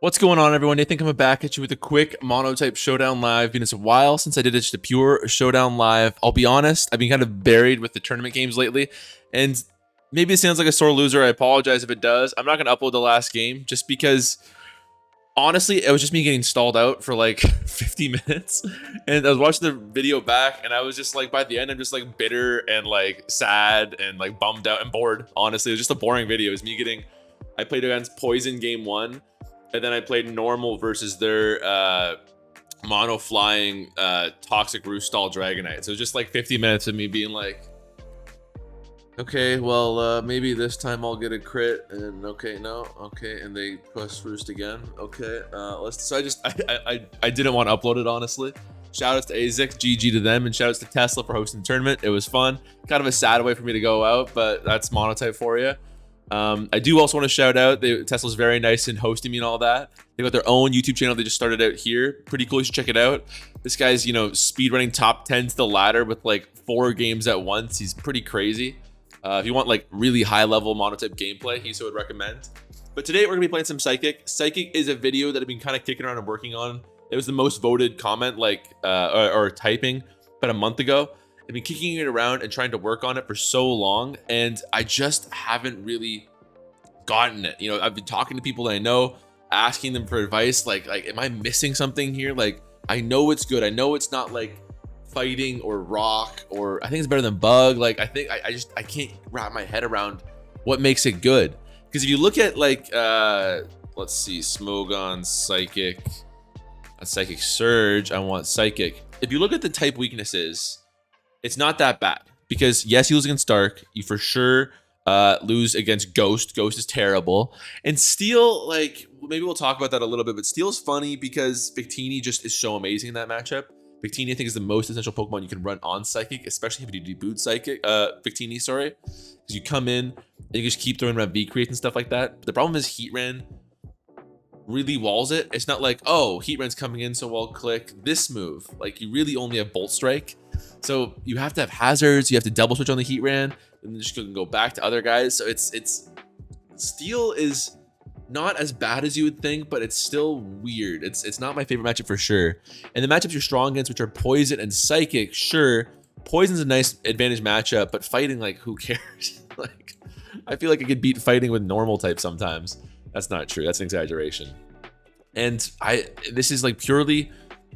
What's going on, everyone? Nathan coming back at you with a quick Monotype Showdown Live. It's a while since I did just a pure Showdown Live. I'll be honest, I've been kind of buried with the tournament games lately, and maybe it sounds like a sore loser. I apologize if it does. I'm not going to upload the last game just because, honestly, it was just me getting stalled out for like 50 minutes, and I was watching the video back, and I was just like, by the end, I'm just like bitter and like sad and like bummed out and bored. Honestly, it was just a boring video. It was me getting, I played against Poison game 1. And then I played normal versus their mono flying toxic roost stall Dragonite. So it was just like 50 minutes of me being like, okay, well, maybe this time I'll get a crit. And okay, no, okay. And they push roost again. Okay, so I didn't want to upload it, honestly. Shout outs to AZIC, GG to them, and shout outs to Tesla for hosting the tournament. It was fun. Kind of a sad way for me to go out, but that's Monotype for you. I do also want to shout out, Tesla's very nice in hosting me and all that. They got their own YouTube channel. They just started out here. Pretty cool. You should check it out. This guy's, speed running top 10 to the ladder with like 4 games at once. He's pretty crazy. If you want like really high level Monotype gameplay, he's who I would recommend. But today we're gonna be playing some Psychic. Psychic is a video that I've been kind of kicking around and working on. It was the most voted comment, like or typing about a month ago. I've been kicking it around and trying to work on it for so long, and I just haven't really gotten it. I've been talking to people that I know, asking them for advice, like am I missing something here? Like, I know it's good. I know it's not like fighting or rock, or I think it's better than bug. Like, I think I can't wrap my head around what makes it good. Because if you look at like let's see, Smogon, Psychic, Psychic Surge, I want Psychic. If you look at the type weaknesses, it's not that bad, because yes, you lose against Dark, you for sure lose against Ghost. Ghost is terrible. And Steel, like, maybe we'll talk about that a little bit, but Steel's funny because Victini just is so amazing in that matchup. Victini, I think, is the most essential Pokemon you can run on Psychic, especially if you deboot Psychic, Victini, sorry. Because you come in and you just keep throwing around V-Creates and stuff like that. But the problem is Heatran really walls it. It's not like, oh, Heatran's coming in, so I'll click this move. Like, you really only have Bolt Strike. So you have to have hazards, you have to double switch on the Heatran, and then just go back to other guys. So it's Steel is not as bad as you would think, but it's still weird. It's not my favorite matchup for sure. And the matchups you're strong against, which are Poison and Psychic, sure, Poison's a nice advantage matchup, but fighting, like, who cares? Like, I feel like I could beat fighting with normal type sometimes. That's not true. That's an exaggeration. And this is like purely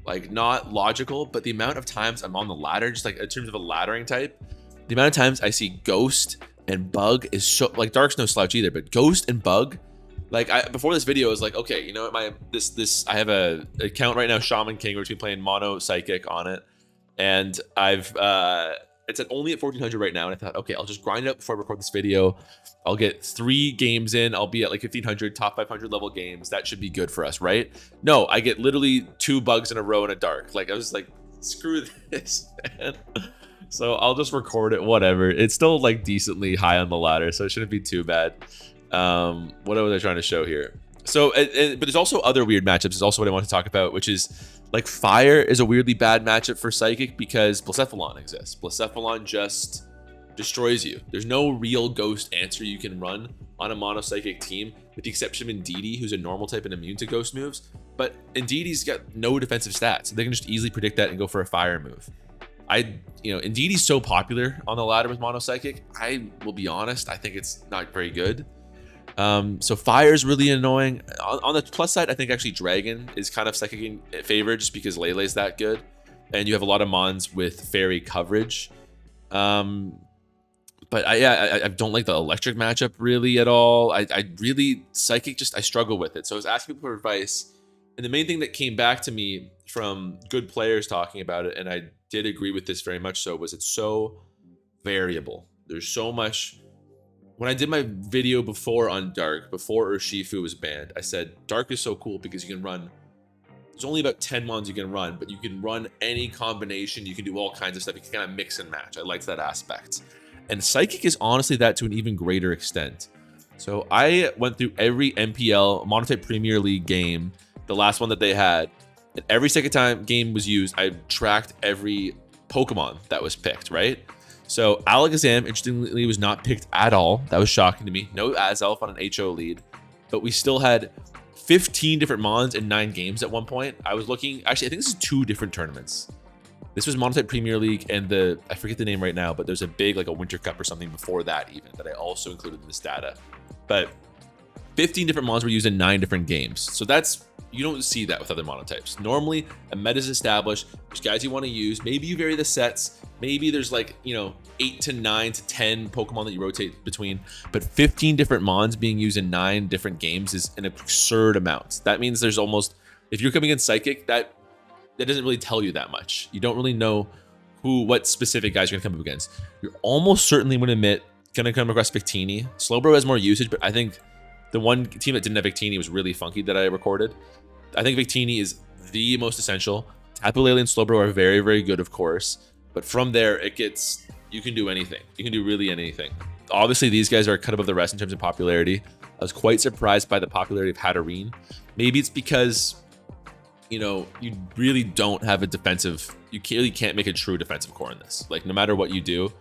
like not logical, but the amount of times I'm on the ladder, just like in terms of a laddering type, the amount of times I see Ghost and Bug is so, like, Dark's no slouch either, but Ghost and Bug, like, before this video I was like, okay, you know what, I have a account right now, Shaman King, which we playing mono psychic on it, and it's only at 1400 right now, and I thought, okay, I'll just grind it up before I record this video. I'll get 3 games in, I'll be at like 1500, top 500 level games. That should be good for us, right? No, I get literally 2 bugs in a row in a Dark. Like, I was like, screw this, man. So I'll just record it, whatever. It's still like decently high on the ladder, so it shouldn't be too bad. What was I trying to show here? So, but there's also other weird matchups. Is also what I want to talk about, which is like Fire is a weirdly bad matchup for Psychic because Blacephalon exists. Blacephalon just destroys you. There's no real Ghost answer you can run on a mono Psychic team, with the exception of Indeedee, who's a normal type and immune to Ghost moves. But Indeedee's got no defensive stats, so they can just easily predict that and go for a Fire move. Indeedee's so popular on the ladder with mono Psychic. I will be honest, I think it's not very good. So Fire is really annoying. On the plus side, I think actually Dragon is kind of Psychic in favor just because Lele's that good, and you have a lot of mons with fairy coverage. But I don't like the electric matchup really at all. I really, Psychic, just I struggle with it. So I was asking people for advice, and the main thing that came back to me from good players talking about it, and I did agree with this very much so, was it's so variable. There's so much. When I did my video before on Dark, before Urshifu was banned, I said Dark is so cool because you can run, there's only about 10 mons you can run, but you can run any combination, you can do all kinds of stuff, you can kind of mix and match. I liked that aspect. And Psychic is honestly that to an even greater extent. So I went through every MPL, Monotype Premier League game, the last one that they had, and every second time game was used, I tracked every Pokemon that was picked, right? So Alakazam, interestingly, was not picked at all. That was shocking to me. No Azelf on an HO lead, but we still had 15 different mons in 9 games at one point. I was looking, actually, I think this is 2 different tournaments. This was Monotype Premier League and I forget the name right now, but there's a big, like a Winter Cup or something before that even that I also included in this data. But 15 different mons were used in 9 different games. So that's, you don't see that with other monotypes. Normally, a meta is established. There's guys you want to use. Maybe you vary the sets. Maybe there's like, 8 to 9 to 10 Pokemon that you rotate between. But 15 different mons being used in 9 different games is an absurd amount. That means there's almost, if you're coming in Psychic, that doesn't really tell you that much. You don't really know what specific guys you're gonna come up against. You're almost certainly gonna come across Victini. Slowbro has more usage, but I think the one team that didn't have Victini was really funky that I recorded. I think Victini is the most essential. Tapu Lele and Slowbro are very, very good, of course. But from there, you can do anything. You can do really anything. Obviously, these guys are cut above the rest in terms of popularity. I was quite surprised by the popularity of Hatterene. Maybe it's because, you really don't have a defensive, you really can't make a true defensive core in this. Like, no matter what you do,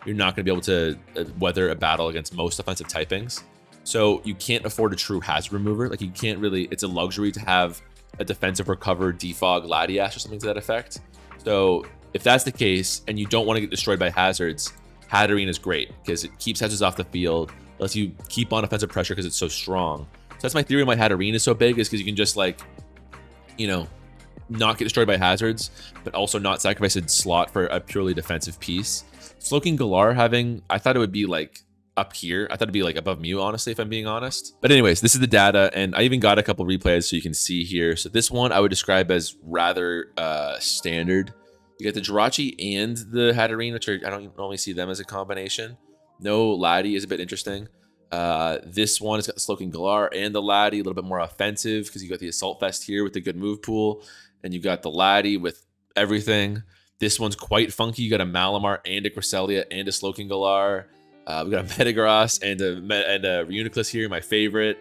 you're not going to be able to weather a battle against most offensive typings. So you can't afford a true hazard remover. Like, you can't really, it's a luxury to have a defensive recover defog Latias or something to that effect. So if that's the case and you don't want to get destroyed by hazards, Hatterene is great because it keeps hazards off the field, lets you keep on offensive pressure because it's so strong. So that's my theory on why Hatterene is so big, is because you can just, like, not get destroyed by hazards, but also not sacrifice a slot for a purely defensive piece. Slowking Galar I thought it would be like up here. I thought it'd be like above Mew, honestly, if I'm being honest. But anyways, this is the data, and I even got a couple replays so you can see here. So this one I would describe as rather standard. You get the Jirachi and the Hatterene, which I don't normally see them as a combination. No Laddie is a bit interesting. This one has got the Slowking Galar and the Laddie, a little bit more offensive because you got the Assault Vest here with the good move pool, and you got the Laddie with everything. This one's quite funky. You got a Malamar and a Cresselia and a Slowking Galar. We got a Metagross and a Reuniclus here, my favorite.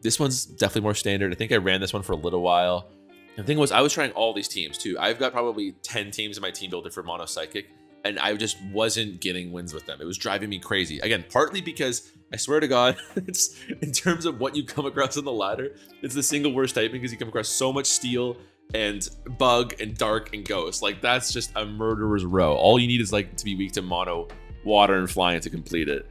This one's definitely more standard. I think I ran this one for a little while. And the thing was, I was trying all these teams too. I've got probably 10 teams in my team builder for Mono Psychic, and I just wasn't getting wins with them. It was driving me crazy. Again, partly because I swear to God, it's in terms of what you come across on the ladder, it's the single worst typing because you come across so much Steel and Bug and Dark and Ghost. Like, that's just a murderer's row. All you need is like to be weak to Mono, Water, and Flying to complete it.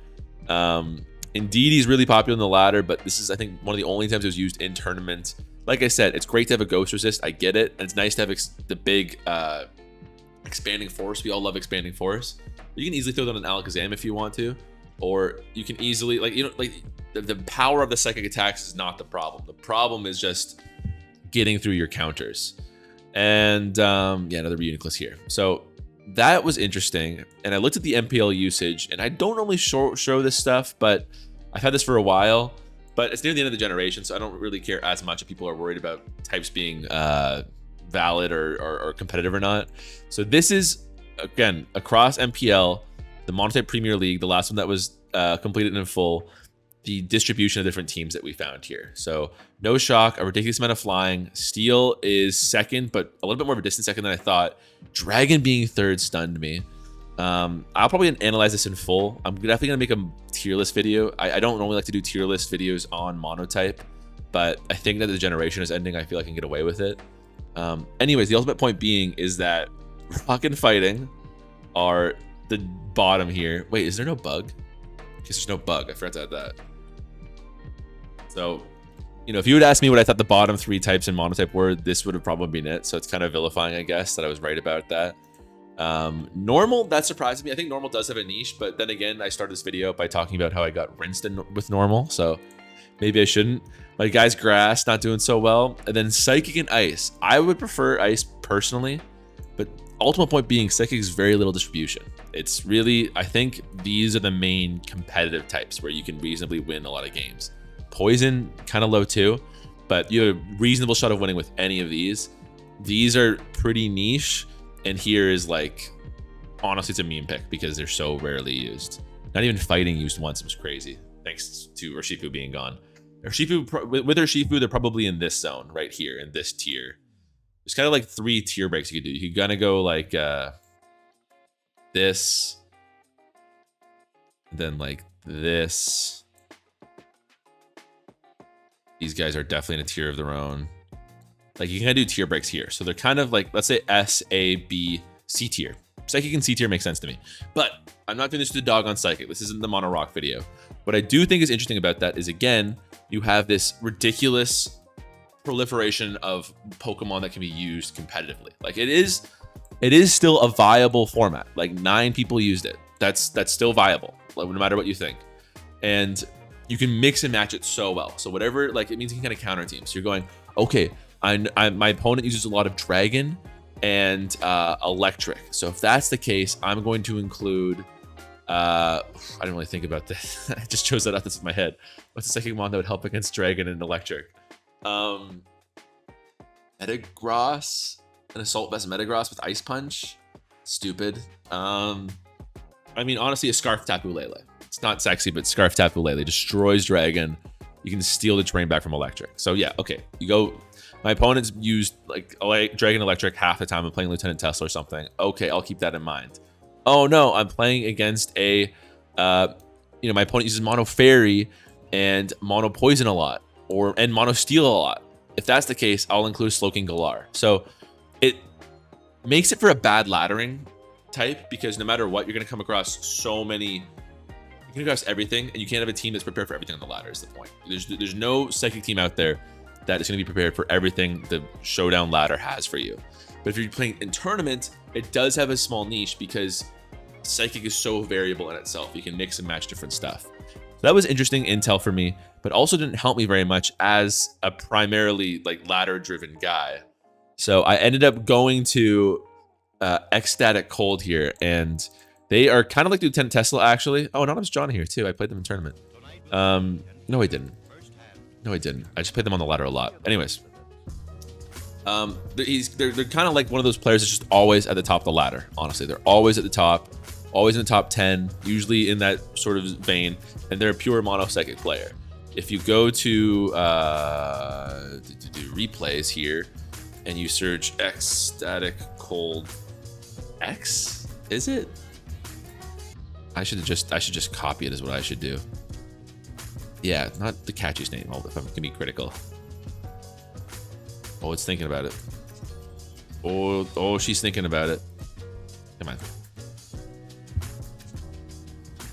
Indeedee is really popular in the ladder, but this is, I think, one of the only times it was used in tournament. Like I said, it's great to have a Ghost Resist. I get it. And it's nice to have the big Expanding Force. We all love Expanding Force. You can easily throw that on Alakazam if you want to. Or you can easily, the power of the psychic attacks is not the problem. The problem is just getting through your counters. And yeah, another Reuniclus here. So that was interesting. And I looked at the MPL usage, and I don't normally show this stuff, but I've had this for a while. But it's near the end of the generation, so I don't really care as much if people are worried about types being valid or competitive or not. So this is, again, across MPL, the Monotype Premier League, the last one that was completed in full, the distribution of different teams that we found here. So no shock, a ridiculous amount of flying. Steel is second, but a little bit more of a distant second than I thought. Dragon being third stunned me. I'll probably analyze this in full. I'm definitely gonna make a tier list video. I don't normally like to do tier list videos on Monotype, but I think that the generation is ending. I feel I can get away with it. Anyways, the ultimate point being is that Rock and Fighting are the bottom here. Wait, is there no bug? Because there's no bug. I forgot to add that. So, if you would ask me what I thought the bottom 3 types in Monotype were, this would have probably been it. So it's kind of vilifying, I guess, that I was right about that. Normal, that surprises me. I think Normal does have a niche, but then again, I started this video by talking about how I got rinsed with Normal, so maybe I shouldn't. My guy's Grass not doing so well, and then Psychic and Ice. I would prefer Ice personally, but ultimate point being Psychic is very little distribution. It's really, I think these are the main competitive types where you can reasonably win a lot of games. Poison, kind of low too, but you have a reasonable shot of winning with any of these. These are pretty niche. And here is, like, honestly, it's a meme pick because they're so rarely used. Not even Fighting used once. It was crazy. Thanks to Urshifu being gone. With Urshifu, they're probably in this zone right here, in this tier. There's kind of like 3 tier breaks you could do. You could kind of go like this, then like this, These guys are definitely in a tier of their own. Like, you can kind of do tier breaks here. So they're kind of like, let's say S, A, B, C tier. Psychic and C tier makes sense to me. But I'm not doing this to the dog on Psychic. This isn't the Mono Rock video. What I do think is interesting about that is, again, you have this ridiculous proliferation of Pokemon that can be used competitively. Like, it is still a viable format. Like, 9 people used it. That's still viable, like, no matter what you think. And you can mix and match it so well. So whatever, like, it means you can kind of counter teams. So you're going, okay, my opponent uses a lot of Dragon and Electric. So if that's the case, I'm going to include I didn't really think about this. I just chose that off the top of my head. What's the second one that would help against Dragon and Electric? Metagross, an Assault Vest Metagross with Ice Punch. Stupid. I mean, honestly, a Scarf Tapu Lele. It's not sexy, but Scarf Tapu Lele destroys Dragon. You can steal the terrain back from Electric. So yeah, okay. You go. My opponent's used like Dragon Electric half the time. I'm playing Lieutenant Tesla or something. Okay, I'll keep that in mind. Oh no, I'm playing against a, my opponent uses Mono Fairy and Mono Poison a lot, and Mono Steel a lot. If that's the case, I'll include Slowking Galar. So it makes it for a bad laddering type, because no matter what, you're going to come across so many. You can across everything, and you can't have a team that's prepared for everything on the ladder. Is the point? There's no Psychic team out there that is going to be prepared for everything the Showdown ladder has for you. But if you're playing in tournament, it does have a small niche because Psychic is so variable in itself. You can mix and match different stuff. So that was interesting intel for me, but also didn't help me very much as a primarily like ladder-driven guy. So I ended up going to Ecstatic Cold here, and they are kind of like Lieutenant Tesla, actually. Oh, Anonymous John here, too. I played them in tournament. No, I didn't. No, I didn't. I just played them on the ladder a lot. Anyways. They're kind of like one of those players that's just always at the top of the ladder, honestly. They're always at the top, always in the top 10, usually in that sort of vein, and they're a pure mono-psychic player. If you go to replays here, and you search Ecstatic Cold X, is it? I should just copy it is what I should do. Yeah, not the catchiest name, if I'm gonna be critical. Oh, it's thinking about it. Oh, she's thinking about it. Come on.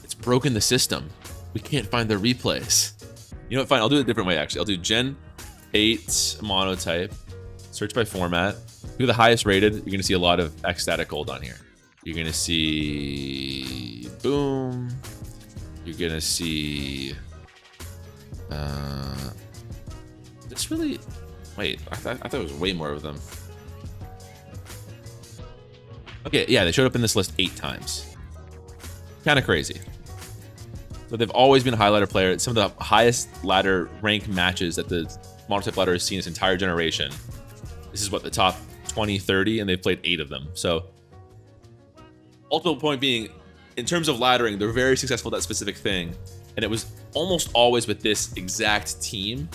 It's broken the system. We can't find the replays. You know what? Fine. I'll do it a different way, actually. I'll do Gen 8 Monotype. Search by format. Who the highest rated? You're going to see a lot of Ecstatic Gold on here. You're going to see... Boom. You're going to see... This really... Wait, I thought it was way more of them. Okay, yeah, they showed up in this list 8 times. Kind of crazy. So they've always been a high ladder player. It's some of the highest ladder rank matches that the Monotype ladder has seen its entire generation. This is what, the top 20, 30, and they've played 8 of them. So, ultimate point being, in terms of laddering, they're very successful at that specific thing. And it was almost always with this exact team.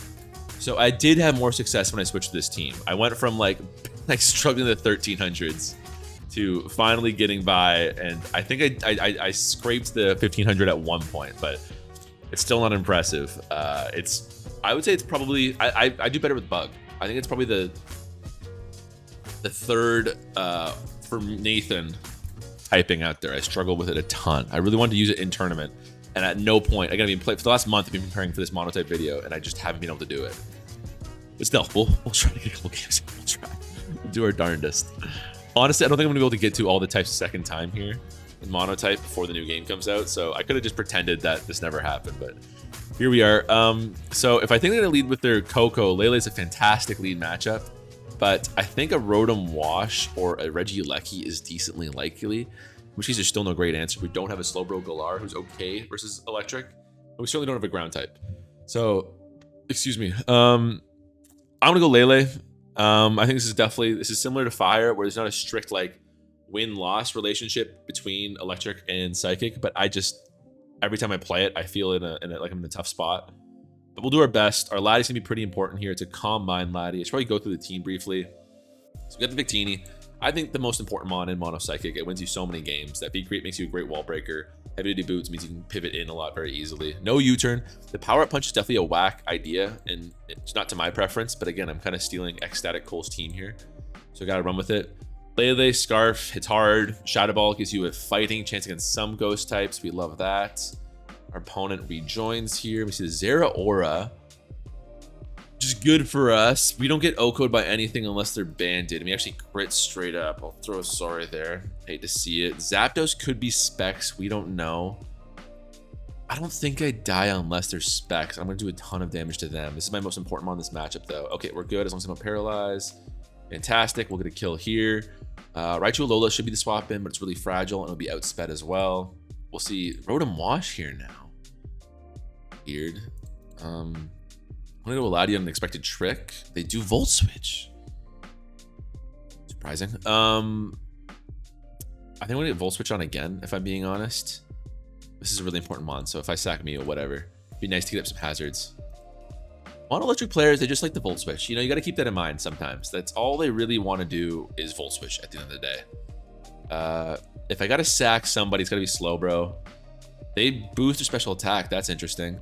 So I did have more success when I switched to this team. I went from like struggling in the 1300s to finally getting by, and I think I scraped the 1500 at one point, but it's still not impressive. I would say it's probably I do better with Bug. I think it's probably the third for Nathan typing out there. I struggle with it a ton. I really wanted to use it in tournament. And at no point, again, for the last month, I've been preparing for this Monotype video, and I just haven't been able to do it. But still, we'll try to get a couple games. We'll try. We'll do our darndest. Honestly, I don't think I'm going to be able to get to all the types a second time here in Monotype before the new game comes out. So I could have just pretended that this never happened, but here we are. So if I think they're going to lead with their Coco, Lele's a fantastic lead matchup. But I think a Rotom Wash or a Regieleki is decently likely. In which case, there's still no great answer. We don't have a Slowbro Galar who's okay versus Electric. And we certainly don't have a Ground type. So, excuse me. I'm going to go Lele. I think this is similar to Fire, where there's not a strict like win-loss relationship between Electric and Psychic. But every time I play it, I feel like I'm in a tough spot. But we'll do our best. Our Laddie's going to be pretty important here. It's a Calm Mind Laddie. I should probably go through the team briefly. So we got the Victini. I think the most important mon in mono-psychic. It wins you so many games. That beat creep makes you a great wall breaker. Heavy duty boots means you can pivot in a lot very easily. No U-turn. The power up punch is definitely a whack idea, and it's not to my preference, but again, I'm kind of stealing Ecstatic Cole's team here, so I gotta run with it. Lele, Scarf, hits hard. Shadow Ball gives you a fighting chance against some ghost types. We love that. Our opponent rejoins here. We see the Zera Aura, which is good for us. We don't get O-code by anything unless they're banded. And we actually crit straight up. I'll throw a sorry there. Hate to see it. Zapdos could be specs. We don't know. I don't think I die unless they're specs. I'm going to do a ton of damage to them. This is my most important one in this matchup, though. Okay, we're good as long as I'm not paralyzed. Fantastic. We'll get a kill here. Raichu Alola should be the swap in, but it's really fragile and it'll be outsped as well. We'll see Rotom Wash here now. Weird. I'm gonna go Latium Unexpected Trick. They do Volt Switch. Surprising. I think I'm gonna get Volt Switch on again, if I'm being honest. This is a really important mon, so if I sack me or whatever, it'd be nice to get up some hazards. Mono electric players, they just like the Volt Switch. You know, you gotta keep that in mind sometimes. That's all they really want to do is Volt Switch at the end of the day. If I gotta sack somebody, it's gotta be slow, bro. They boost their special attack. That's interesting.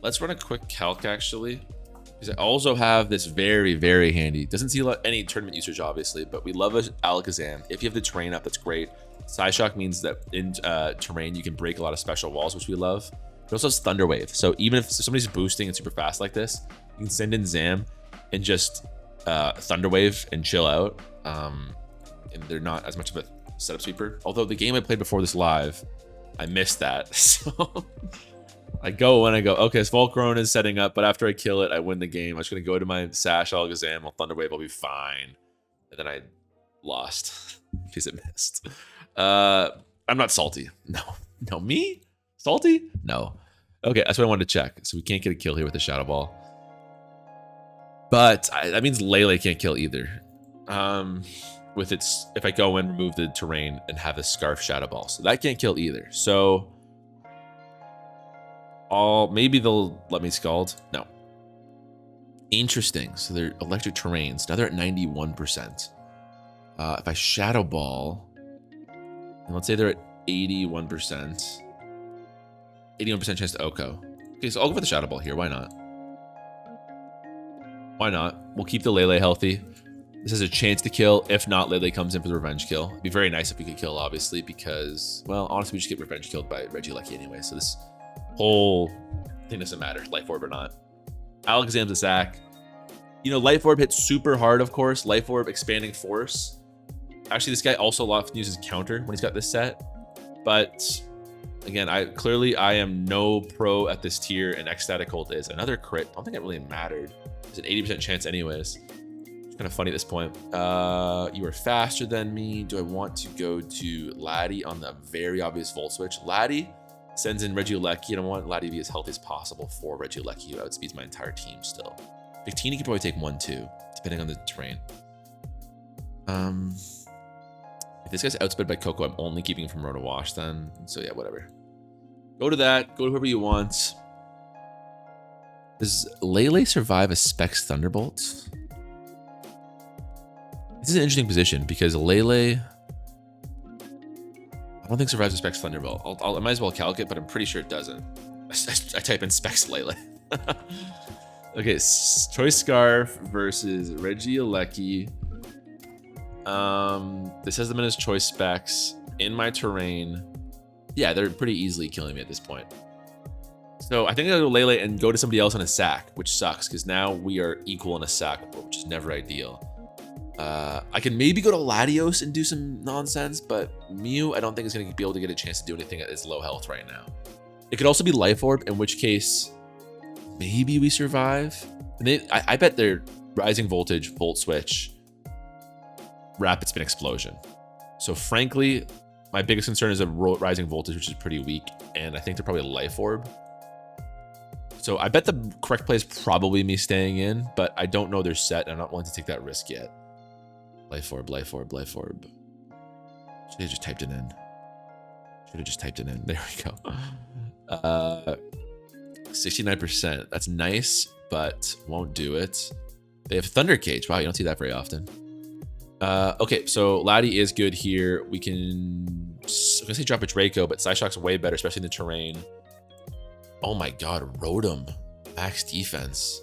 Let's run a quick calc, actually. Because I also have this very, very handy. Doesn't see any tournament usage, obviously, but we love Alakazam. If you have the terrain up, that's great. Psyshock means that in terrain, you can break a lot of special walls, which we love. It also has Thunder Wave. So even if somebody's boosting and super fast like this, you can send in Zam and just Thunder Wave and chill out. And they're not as much of a setup sweeper. Although the game I played before this live, I missed that. So I go when I go, okay, this Volcarona is setting up, but after I kill it, I win the game. I'm just going to go to my Sash Alakazam, I'll Thunder Wave, I'll be fine. And then I lost because it missed. I'm not salty. No, me? Salty? No. Okay, that's what I wanted to check. So we can't get a kill here with the Shadow Ball. But that means Lele can't kill either. With its, if I go in, remove the terrain, and have a Scarf Shadow Ball. So that can't kill either. So maybe they'll let me Scald. No. Interesting. So they're electric terrains. Now they're at 91%. If I Shadow Ball, and let's say they're at 81%. 81% chance to Oko. Okay, so I'll go for the Shadow Ball here. Why not? Why not? We'll keep the Lele healthy. This has a chance to kill. If not, Lele comes in for the revenge kill. It'd be very nice if we could kill, obviously, because, well, honestly, we just get revenge killed by Regieleki anyway. So this whole thing doesn't matter, Life Orb or not. Alakazam's a sack. You know, Life Orb hits super hard, of course. Life Orb, Expanding Force. Actually, this guy also often uses counter when he's got this set. But again, I am no pro at this tier, and Ecstatic Cold is another crit. I don't think it really mattered. It's an 80% chance anyways. It's kind of funny at this point. You are faster than me. Do I want to go to Laddie on the very obvious Volt Switch? Laddie sends in Regieleki, and I want Laddie to be as healthy as possible for Regieleki, who outspeeds my entire team still. Victini could probably take 1-2, depending on the terrain. If this guy's outsped by Coco, I'm only keeping him from Roto Wash then. So yeah, whatever. Go to that. Go to whoever you want. Does Lele survive a Specs Thunderbolt? This is an interesting position because Lele, I don't think survives a Specs Thunderbolt. I might as well calc it, but I'm pretty sure it doesn't. I type in Specs Lele. Okay, Choice Scarf versus Regieleki. This has them in his choice specs in my terrain. Yeah, they're pretty easily killing me at this point. So I think I'll go Lele and go to somebody else on a sack, which sucks because now we are equal in a sack, which is never ideal. I can maybe go to Latios and do some nonsense, but Mew I don't think is going to be able to get a chance to do anything at its low health right now. It could also be Life Orb, in which case maybe we survive. And I bet they're Rising Voltage, Volt Switch, Rapid Spin Explosion. So frankly, my biggest concern is a Rising Voltage, which is pretty weak, and I think they're probably Life Orb. So I bet the correct play is probably me staying in, but I don't know their set, and I'm not willing to take that risk yet. Life Orb, Life Orb, Life Orb. Should have just typed it in. Should have just typed it in. There we go. 69%. That's nice, but won't do it. They have Thunder Cage. Wow, you don't see that very often. Okay, so Laddie is good here. We can, I was gonna say drop a Draco, but Psyshock's way better, especially in the terrain. Oh my god, Rotom. Max defense.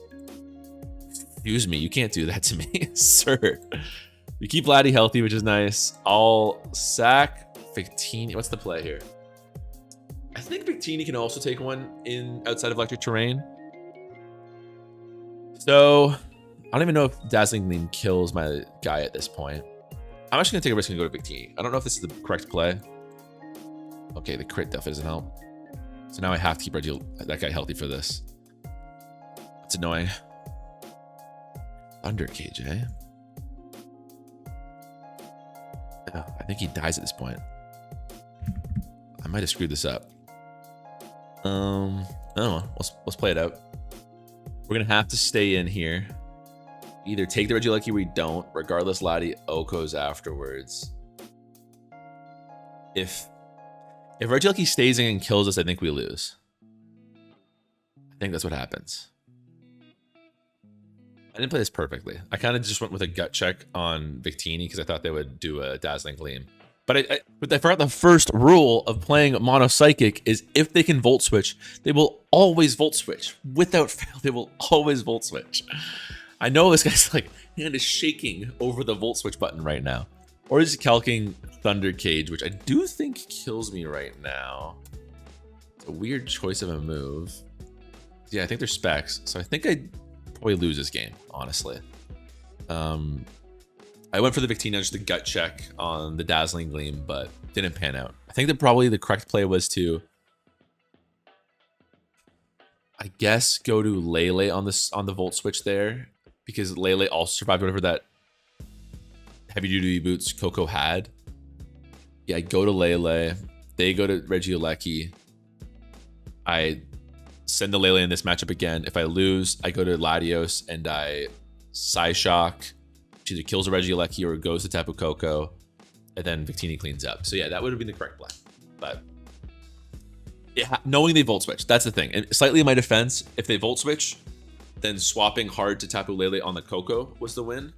Excuse me, you can't do that to me, sir. We keep Laddie healthy, which is nice. I'll sack Victini. What's the play here? I think Victini can also take one in outside of electric terrain. So I don't even know if Dazzling Gleam kills my guy at this point. I'm actually gonna take a risk and go to Victini. I don't know if this is the correct play. Okay, the crit definitely doesn't help. So now I have to keep that guy healthy for this. It's annoying. Thunder Cage, eh? Oh, I think he dies at this point. I might have screwed this up. I don't know. Let's play it out. We're gonna have to stay in here. Either take the Regieleki or we don't. Regardless, Laddie Oko's afterwards. If Regieleki stays in and kills us, I think we lose. I think that's what happens. I didn't play this perfectly. I kind of just went with a gut check on Victini because I thought they would do a Dazzling Gleam. But I forgot the first rule of playing mono-psychic is if they can volt switch, they will always volt switch. Without fail, they will always volt switch. I know this guy's like, hand is shaking over the volt switch button right now. Or is calking Thunder Cage, which I do think kills me right now. It's a weird choice of a move. Yeah, I think they're specs. So I think I'd probably lose this game, honestly. I went for the Victini, just a gut check on the Dazzling Gleam, but didn't pan out. I think that probably the correct play was to, I guess, go to Lele on the volt switch there, because Lele also survived whatever that heavy duty boots Coco had. Yeah, I go to Lele. They go to Regieleki. I send the Lele in this matchup again. If I lose, I go to Latios and I Psyshock. Which either kills a Regieleki or goes to Tapu Koko. And then Victini cleans up. So yeah, that would have been the correct play. But yeah, knowing they volt switch, that's the thing. And slightly in my defense, if they volt switch, then swapping hard to Tapu Lele on the Koko was the win.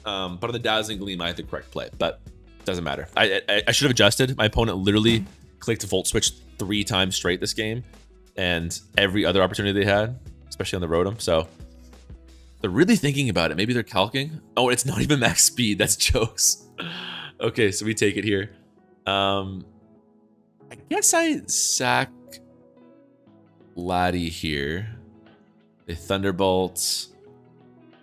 But on the Dazzling Gleam, I had the correct play. But doesn't matter. I should have adjusted. My opponent literally clicked volt switch 3 times straight this game. And every other opportunity they had, especially on the Rotom. So they're really thinking about it. Maybe they're calking. Oh, it's not even max speed. That's jokes. Okay, so we take it here. I guess I sack Laddie here. They Thunderbolt.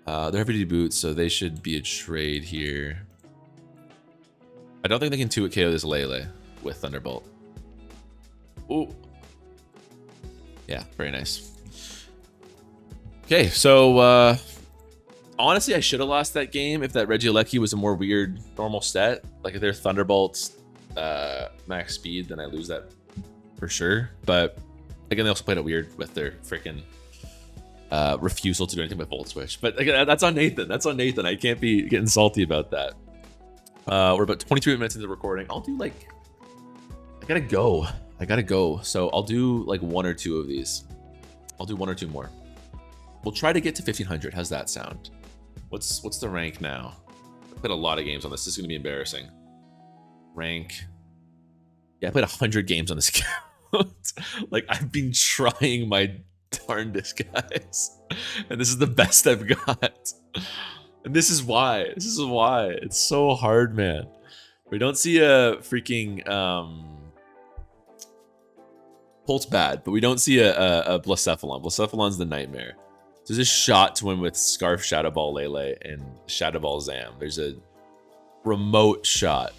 They're heavy duty boots, so they should be a trade here. I don't think they can 2-hit KO this Lele with Thunderbolt. Ooh. Yeah, very nice. Okay, so honestly, I should have lost that game if that Regieleki was a more weird normal set. Like if they're Thunderbolts max speed, then I lose that for sure. But again, they also played it weird with their freaking refusal to do anything with Volt Switch. But again, that's on Nathan. That's on Nathan. I can't be getting salty about that. We're about 23 minutes into the recording. I'll do like, I gotta go. So I'll do like 1 or 2 of these. I'll do 1 or 2 more. We'll try to get to 1500. How's that sound? What's the rank now? I played a lot of games on this. This is gonna be embarrassing. Rank. Yeah, I played 100 games on this account. Like I've been trying my darndest, guys. And this is the best I've got. And this is why. This is why. It's so hard, man. We don't see a freaking Pult's bad, but we don't see a Blacephalon. Blacephalon's the nightmare. So there's a shot to win with Scarf, Shadow Ball, Lele, and Shadow Ball Zam. There's a remote shot.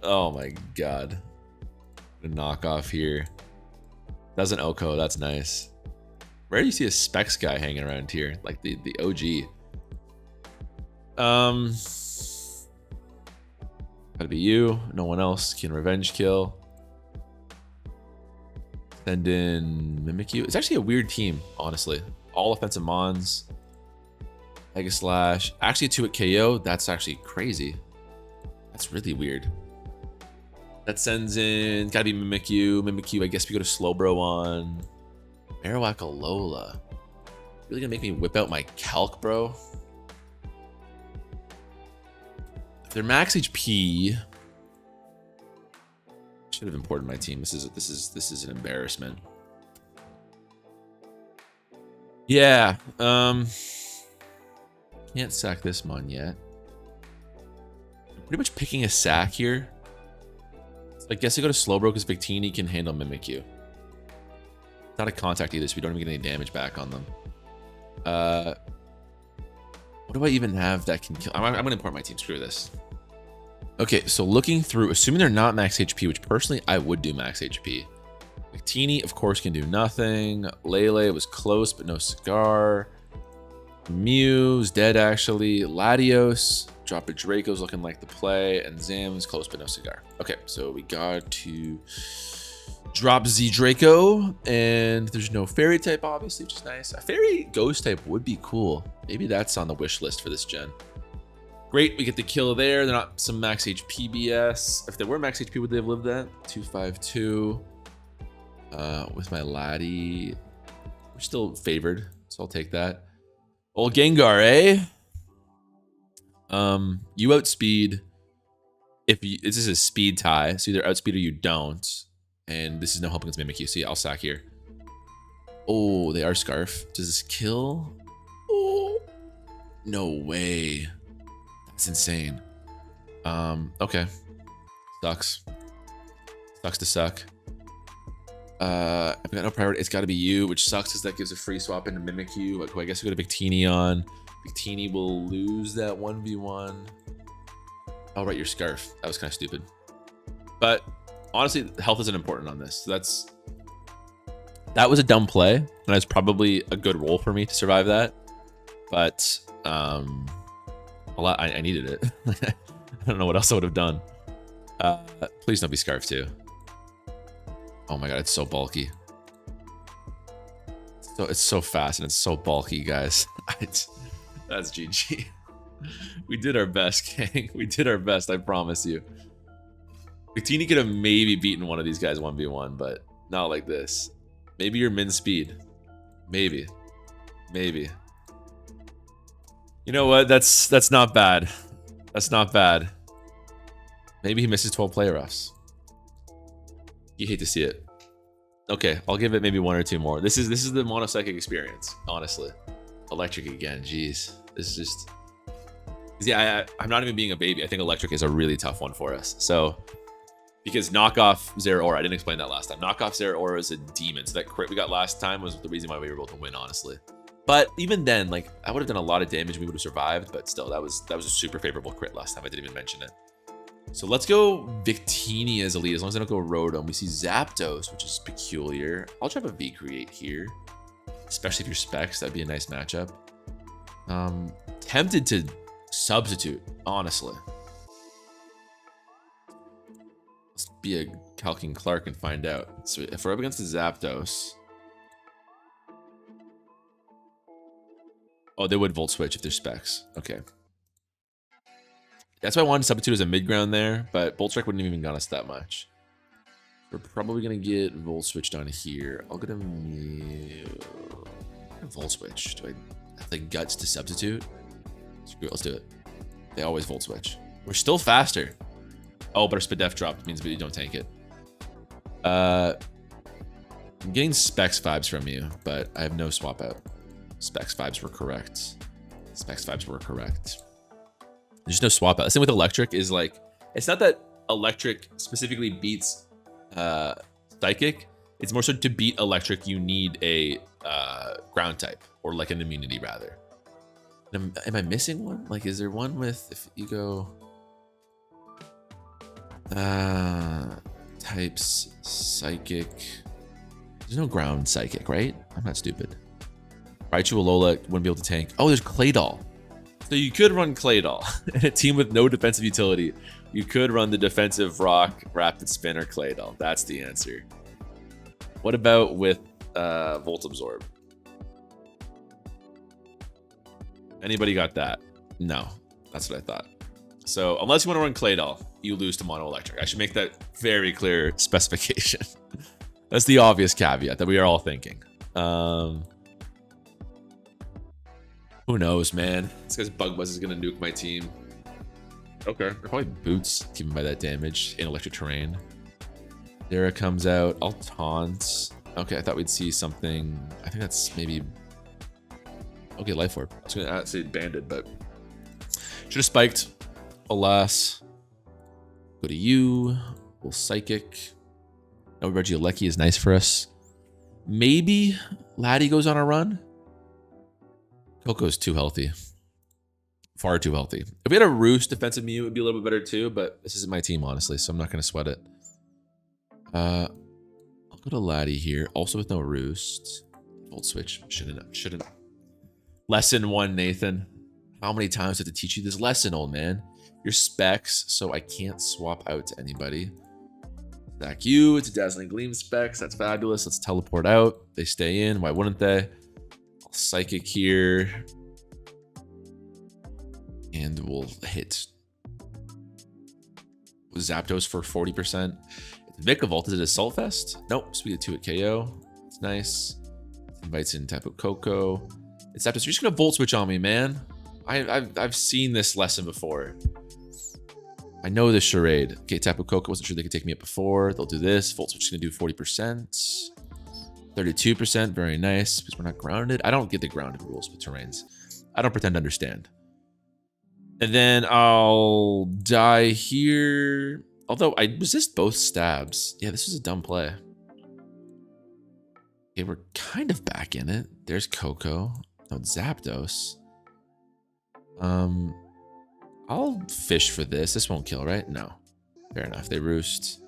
Oh my god. A knockoff here. That's an Oko. That's nice. Rare do you see a Specs guy hanging around here, like the OG. Gotta be you. No one else can revenge kill. Send in Mimikyu. It's actually a weird team, honestly. All offensive Mons. Mega Slash. Actually, 2-hit KO. That's actually crazy. That's really weird. That sends in. Gotta be Mimikyu. Mimikyu. I guess we go to Slowbro on Marowak Alola. Really gonna make me whip out my Calc, bro? Their max HP. Should have imported my team. This is an embarrassment. Yeah. Can't sack this mon yet. I'm pretty much picking a sack here. I guess I go to Slowbro because Victini can handle Mimikyu. Not a contact either, so we don't even get any damage back on them. What do I even have that can kill? I'm gonna import my team. Screw this. Okay, so looking through, assuming they're not max HP, which personally I would do max HP. Victini, of course, can do nothing. Lele was close, but no cigar. Mew's dead, actually. Latios, drop a Draco's looking like the play. And Zam's close, but no cigar. Okay, so we got to drop Z Draco. And there's no fairy type, obviously, which is nice. A fairy ghost type would be cool. Maybe that's on the wish list for this gen. Great, we get the kill there. They're not some max HP BS. If they were max HP, would they have lived that? 252. With my laddie. We're still favored, so I'll take that. Old Gengar, eh? You outspeed. This is a speed tie, so either outspeed or you don't. And this is no help against Mimikyu. See, I'll sack here. Oh, they are Scarf. Does this kill? Oh, no way. That's insane. Okay. Sucks. Sucks to suck. I've got no priority. It's got to be you, which sucks because that gives a free swap into Mimikyu. Like, I guess we go to Victini on. Victini will lose that 1v1. Oh, right, your Scarf. That was kind of stupid. But honestly, health isn't important on this. So that was a dumb play, and that's probably a good roll for me to survive that. But I needed it. I don't know what else I would have done. Please don't be Scarf too. Oh my god, it's so bulky. So it's so fast and it's so bulky, guys. That's GG. We did our best, gang. We did our best, I promise you. Victini could have maybe beaten one of these guys 1v1, but not like this. Maybe your min speed. Maybe. Maybe. You know what? That's not bad. That's not bad. Maybe he misses 12 play roughs. You hate to see it. Okay, I'll give it maybe one or two more. This is the mono-psychic experience, honestly. Electric again, jeez. This is just... Yeah, I'm not even being a baby. I think electric is a really tough one for us. So, because knockoff Zeraora, I didn't explain that last time. Knockoff Zeraora is a demon. So that crit we got last time was the reason why we were able to win, honestly. But even then, like, I would have done a lot of damage and we would have survived. But still, that was a super favorable crit last time. I didn't even mention it. So let's go Victini as elite, as long as I don't go Rotom. We see Zapdos, which is peculiar. I'll drop a V-Create here, especially if you're Specs. That'd be a nice matchup. Tempted to substitute, honestly. Let's be a Calkin Clark and find out. So if we're up against the Zapdos... Oh, they would Volt Switch if they're Specs. Okay. That's why I wanted to substitute as a mid-ground there, but Bolt Strike wouldn't have even got us that much. We're probably going to get Volt Switch down here. I'll get a Volt Switch. Do I have the guts to substitute? Screw it, let's do it. They always Volt Switch. We're still faster. Oh, but our Spadef dropped. It means we don't tank it. I'm getting Specs vibes from you, but I have no swap out. Specs vibes were correct. Specs vibes were correct. There's no swap out. The thing with electric is like, it's not that electric specifically beats psychic. It's more so to beat electric, you need a ground type or like an immunity rather. Am I missing one? Like, is there one with, if you go types psychic, there's no ground psychic, right? I'm not stupid. Raichu Alola wouldn't be able to tank. Oh, there's Claydol. So you could run Claydol in a team with no defensive utility. You could run the defensive Rock, Rapid Spin, or Claydol. That's the answer. What about with Volt Absorb? Anybody got that? No, that's what I thought. So unless you want to run Claydol, you lose to Mono Electric. I should make that very clear specification. That's the obvious caveat that we are all thinking. Who knows, man? This guy's Bug Buzz is gonna nuke my team. Okay. Probably boots, keeping by that damage in electric terrain. Dara comes out. I'll taunt. Okay, I thought we'd see something. I think that's maybe. Okay, Life Orb. I was gonna say banded, but should have spiked. Alas. Go to you. We'll psychic. No, Regieleki is nice for us. Maybe Laddie goes on a run. Coco's too healthy. Far too healthy. If we had a Roost defensive Mew, it would be a little bit better too, but this isn't my team, honestly, so I'm not going to sweat it. I'll go to Laddie here, also with no Roost. Volt switch. Shouldn't. Lesson 1, Nathan. How many times do I have to teach you this lesson, old man? Your specs, so I can't swap out to anybody. Stack you, it's a Dazzling Gleam specs. That's fabulous. Let's teleport out. They stay in. Why wouldn't they? I'll psychic here. And we'll hit Zapdos for 40%. It's Vikavolt. Is it Assault Fest? Nope. So we get 2 at KO. It's nice. Invites in Tapu Koko. It's Zapdos. You're just gonna Volt Switch on me, man. I've seen this lesson before. I know this charade. Okay, Tapu Koko wasn't sure they could take me up before. They'll do this. Volt Switch is gonna do 40%. 32%. Very nice. Because we're not grounded. I don't get the grounded rules with terrains. I don't pretend to understand. And then I'll die here. Although I resist both stabs. Yeah, this was a dumb play. Okay, we're kind of back in it. There's Coco. No, Zapdos. I'll fish for this. This won't kill, right? No. Fair enough. They roost.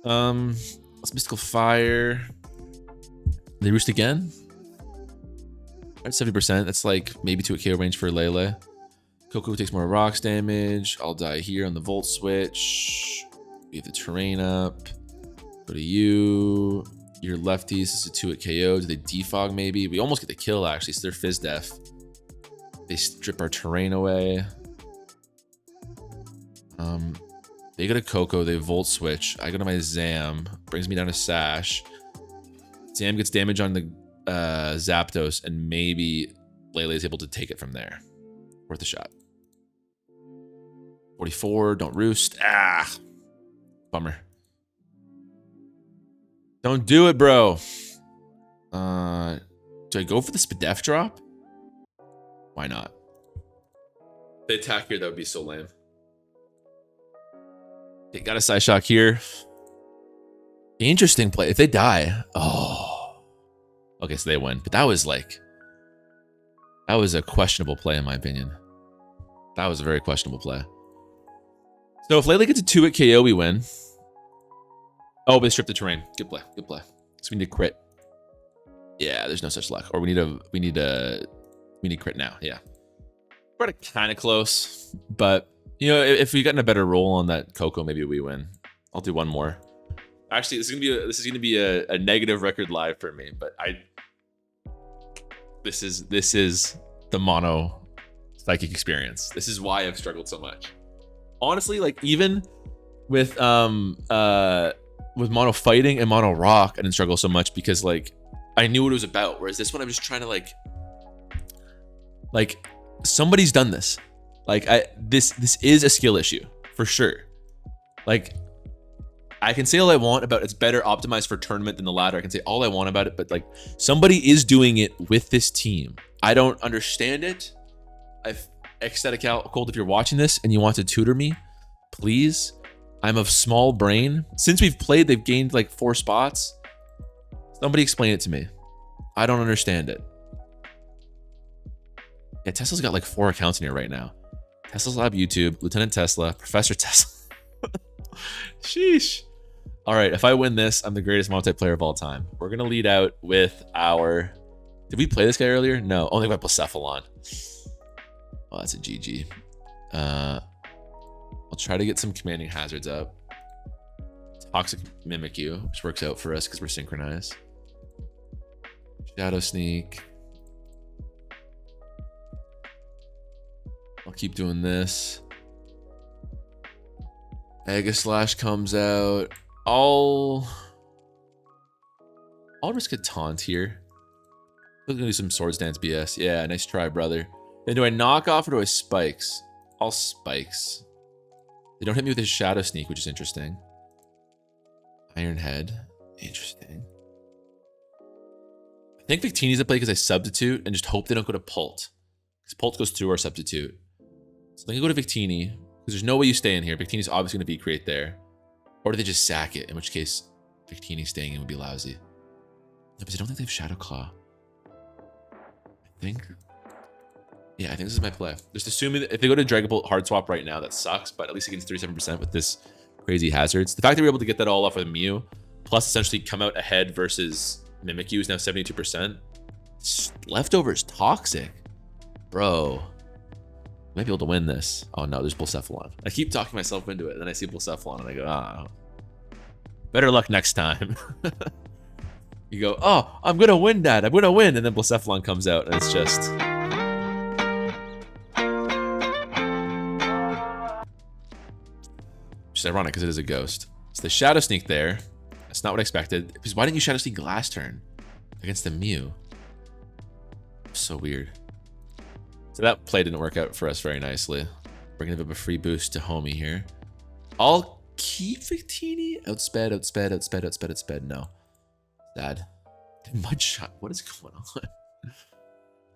Let's Mystical Fire. They roost again? At 70%. That's like maybe 2 at KO range for Lele. Coco takes more rocks damage. I'll die here on the Volt Switch. We have the terrain up. Go to you. Your lefties. This is a 2 at KO. Do they defog maybe? We almost get the kill actually, so they're Fizz Def. They strip our terrain away. They go to Coco. They Volt Switch. I go to my Zam. Brings me down to Sash. Zam gets damage on the Zapdos, and maybe Lele is able to take it from there. Worth a shot. 44, don't roost. Ah, bummer. Don't do it, bro. Do I go for the Spadef drop? Why not? If they attack here, that would be so lame. They got a Psy Shock here. Interesting play. If they die, oh. Okay, so they win. But that was like, that was a questionable play in my opinion. That was a very questionable play. So if Lele gets a 2 at KO, we win. Oh, but they stripped the terrain. Good play. Good play. So we need a crit. Yeah, there's no such luck. Or we need crit now. Yeah. We're kind of close, but you know, if we gotten a better roll on that Coco, maybe we win. I'll do one more. Actually, this is gonna be a negative record live for me, but this is the mono psychic experience. This is why I've struggled so much. Honestly, like even with mono fighting and mono rock, I didn't struggle so much because like I knew what it was about. Whereas this one, I'm just trying to like somebody's done this. Like this is a skill issue for sure. Like I can say all I want about it's better optimized for tournament than the ladder. I can say all I want about it, but like somebody is doing it with this team. I don't understand it. I've ecstatic out cold if you're watching this and you want to tutor me, please. I'm of small brain. Since we've played, they've gained like 4 spots. Somebody explain it to me. I don't understand it. Yeah, Tesla's got like 4 accounts in here right now. Tesla's Lab YouTube, Lieutenant Tesla, Professor Tesla. Sheesh. All right, if I win this, I'm the greatest Monotype player of all time. We're going to lead out with our... Did we play this guy earlier? No, only got Blacephalon. Oh, that's a GG. I'll try to get some commanding hazards up. Toxic Mimikyu, which works out for us because we're synchronized. Shadow Sneak. I'll keep doing this. Aegislash comes out. I'll risk a taunt here. I'm gonna do some Swords Dance BS. Yeah, nice try, brother. Then do I knock off or do I spikes? All spikes. They don't hit me with his Shadow Sneak, which is interesting. Iron Head. Interesting. I think Victini's a play because I substitute and just hope they don't go to Pult. Because Pult goes through our substitute. So they can go to Victini. Because there's no way you stay in here. Victini's obviously going to be create there. Or do they just sack it? In which case, Victini staying in would be lousy. No, because I don't think they have Shadow Claw. I think. Yeah, I think this is my play. Just assuming that if they go to Dragon Bolt hard swap right now, that sucks. But at least he gets 37% with this crazy hazards. The fact that we're able to get that all off with Mew, plus essentially come out ahead versus Mimikyu is now 72%. Leftovers toxic. Bro. Might be able to win this. Oh no, there's Blacephalon. I keep talking myself into it, and then I see Blacephalon, and I go, ah. Better luck next time. You go, oh, I'm gonna win that. I'm gonna win, and then Blacephalon comes out, and it's just. Which is ironic because it is a ghost. So the Shadow Sneak there. That's not what I expected. Because why didn't you Shadow Sneak last turn against the Mew? So weird. So that play didn't work out for us very nicely. We're gonna give up a free boost to Homie here. I'll keep Victini. Outsped, outsped, outsped, outsped, outsped. No. Sad. Mud shot. What is going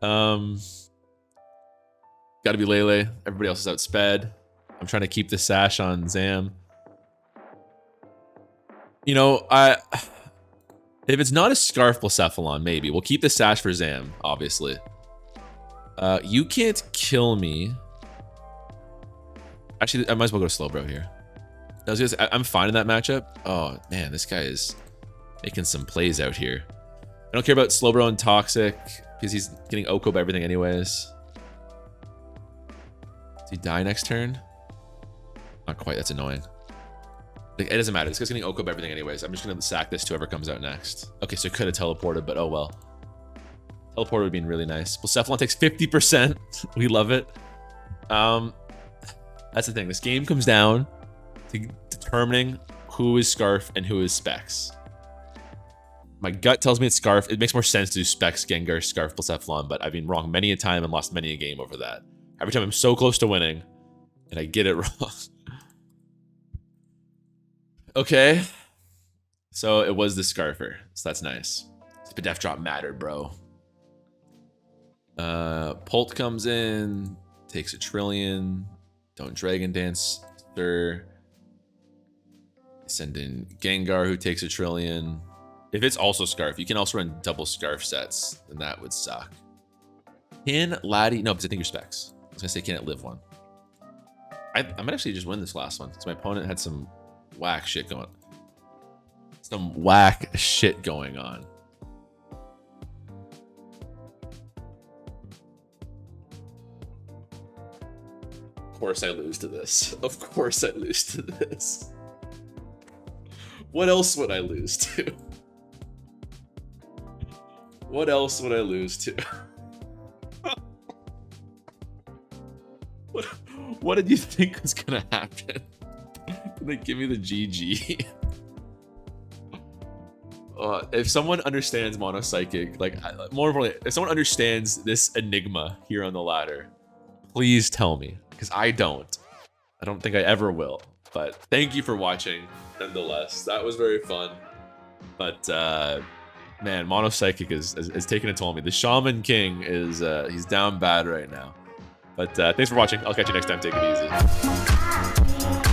on? Gotta be Lele. Everybody else is outsped. I'm trying to keep the sash on Zam. You know, if it's not a Scarf Blacephalon, maybe. We'll keep the sash for Zam, obviously. You can't kill me. Actually, I might as well go to Slowbro here. I'm fine in that matchup. Oh, man, this guy is making some plays out here. I don't care about Slowbro and Toxic because he's getting Oko by everything anyways. Does he die next turn? Not quite. That's annoying. Like, it doesn't matter. This guy's getting Oko by everything anyways. I'm just going to sack this to whoever comes out next. Okay, so it could have teleported, but oh well. Teleport would have been really nice. Blacephalon takes 50%. We love it. That's the thing. This game comes down to determining who is Scarf and who is Specs. My gut tells me it's Scarf. It makes more sense to do Specs, Gengar, Scarf, Blacephalon, but I've been wrong many a time and lost many a game over that. Every time I'm so close to winning, and I get it wrong. Okay. So it was the Scarfer. So that's nice. But Def Drop mattered, bro. Pult comes in, takes a trillion. Don't Dragon Dance, sir. Send in Gengar, who takes a trillion. If it's also Scarf, you can also run double Scarf sets, then that would suck. Can Laddie? No, because I think you're Specs. I was gonna say, can it live one? I might actually just win this last one because my opponent had some whack shit going. Some whack shit going on. Of course I lose to this. Of course I lose to this. What else would I lose to? What else would I lose to? What did you think was gonna happen? Did they give me the GG? If someone understands mono-psychic, like, more importantly, if someone understands this enigma here on the ladder, please tell me, because I don't. I don't think I ever will. But thank you for watching, nonetheless. That was very fun. But man, mono-psychic is taking a toll on me. The Shaman King is he's down bad right now. But thanks for watching. I'll catch you next time. Take it easy.